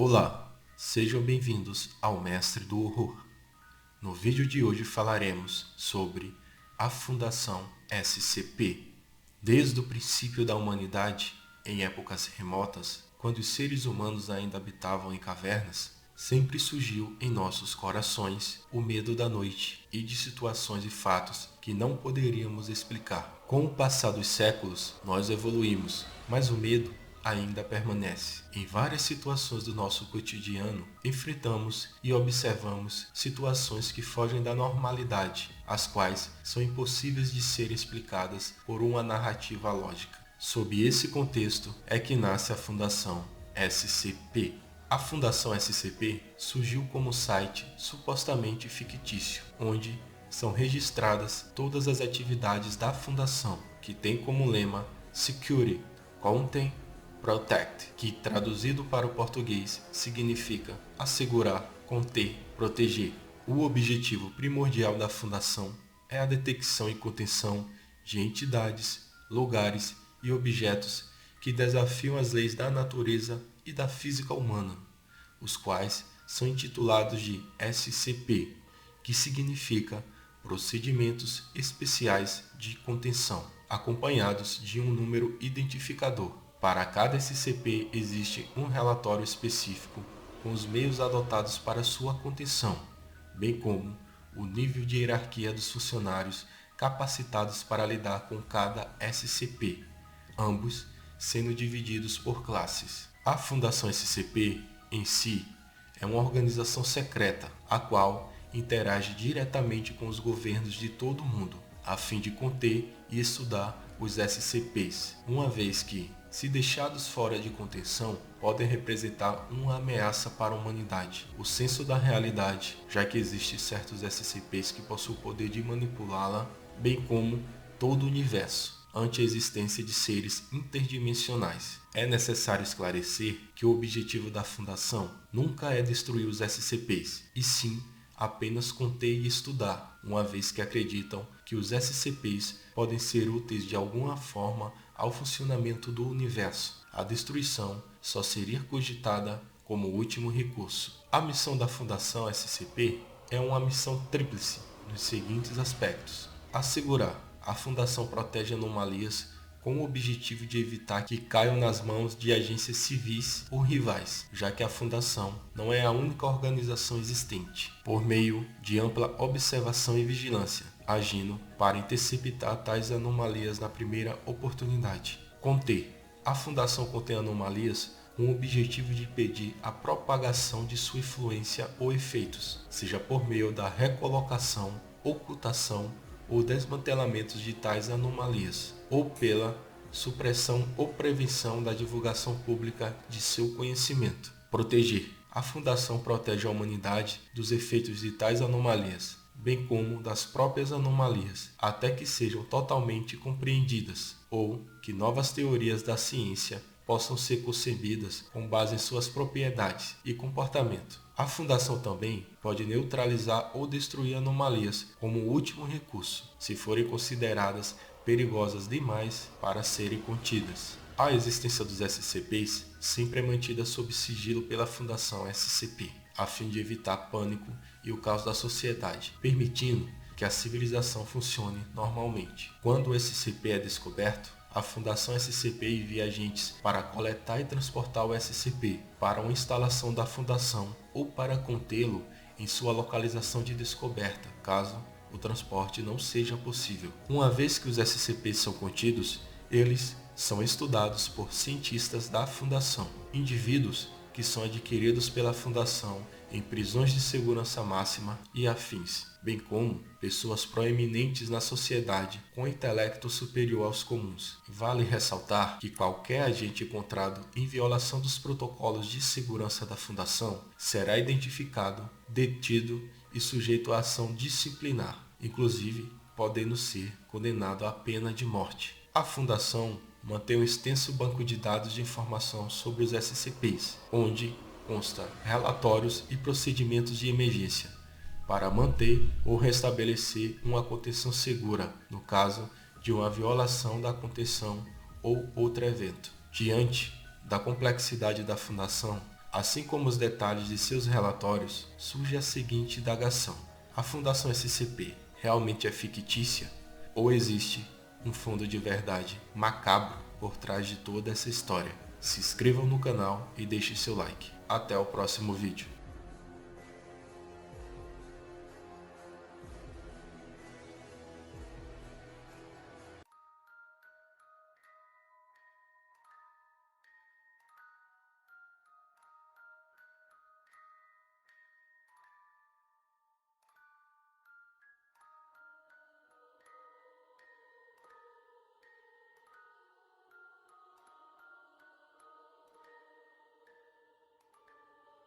Olá, sejam bem-vindos ao Mestre do Horror. No vídeo de hoje falaremos sobre a Fundação SCP. Desde o princípio da humanidade, em épocas remotas, quando os seres humanos ainda habitavam em cavernas, sempre surgiu em nossos corações o medo da noite e de situações e fatos que não poderíamos explicar. Com o passar dos séculos, nós evoluímos, mas o medo ainda permanece. Em várias situações do nosso cotidiano, enfrentamos e observamos situações que fogem da normalidade, as quais são impossíveis de serem explicadas por uma narrativa lógica. Sob esse contexto é que nasce a Fundação SCP. A Fundação SCP surgiu como site supostamente fictício, onde são registradas todas as atividades da Fundação, que tem como lema Security, Contain, Protect, que traduzido para o português significa assegurar, conter, proteger. O objetivo primordial da Fundação é a detecção e contenção de entidades, lugares e objetos que desafiam as leis da natureza e da física humana, os quais são intitulados de SCP, que significa Procedimentos Especiais de Contenção, acompanhados de um número identificador. Para cada SCP existe um relatório específico com os meios adotados para sua contenção, bem como o nível de hierarquia dos funcionários capacitados para lidar com cada SCP, ambos sendo divididos por classes. A Fundação SCP, em si, é uma organização secreta, a qual interage diretamente com os governos de todo o mundo, a fim de conter e estudar os SCPs, uma vez que, se deixados fora de contenção, podem representar uma ameaça para a humanidade. O senso da realidade, já que existem certos SCPs que possuem o poder de manipulá-la, bem como todo o universo, ante a existência de seres interdimensionais. É necessário esclarecer que o objetivo da Fundação nunca é destruir os SCPs, e sim apenas conter e estudar, uma vez que acreditam que os SCPs podem ser úteis de alguma forma ao funcionamento do universo. A destruição só seria cogitada como último recurso. A missão da Fundação SCP é uma missão tríplice nos seguintes aspectos: assegurar. A Fundação protege anomalias com o objetivo de evitar que caiam nas mãos de agências civis ou rivais, já que a Fundação não é a única organização existente, por meio de ampla observação e vigilância, agindo para interceptar tais anomalias na primeira oportunidade. Conter. A Fundação contém anomalias com o objetivo de impedir a propagação de sua influência ou efeitos, seja por meio da recolocação, ocultação ou desmantelamento de tais anomalias, ou pela supressão ou prevenção da divulgação pública de seu conhecimento. Proteger. A Fundação protege a humanidade dos efeitos de tais anomalias, bem como das próprias anomalias, até que sejam totalmente compreendidas, ou que novas teorias da ciência possam ser concebidas com base em suas propriedades e comportamento. A Fundação também pode neutralizar ou destruir anomalias como último recurso, se forem consideradas perigosas demais para serem contidas. A existência dos SCPs sempre é mantida sob sigilo pela Fundação SCP, a fim de evitar pânico e o caos da sociedade, permitindo que a civilização funcione normalmente. Quando o SCP é descoberto, a Fundação SCP envia agentes para coletar e transportar o SCP para uma instalação da Fundação ou para contê-lo em sua localização de descoberta, caso o transporte não seja possível. Uma vez que os SCPs são contidos, eles são estudados por cientistas da Fundação, indivíduos que são adquiridos pela Fundação em prisões de segurança máxima e afins, bem como pessoas proeminentes na sociedade com intelecto superior aos comuns. Vale ressaltar que qualquer agente encontrado em violação dos protocolos de segurança da Fundação será identificado, detido e sujeito a ação disciplinar, inclusive podendo ser condenado à pena de morte. A Fundação mantém um extenso banco de dados de informação sobre os SCPs, onde consta relatórios e procedimentos de emergência, para manter ou restabelecer uma contenção segura, no caso de uma violação da contenção ou outro evento. Diante da complexidade da Fundação, assim como os detalhes de seus relatórios, surge a seguinte indagação: a Fundação SCP realmente é fictícia? Ou existe um fundo de verdade macabro por trás de toda essa história? Se inscrevam no canal e deixem seu like. Até o próximo vídeo.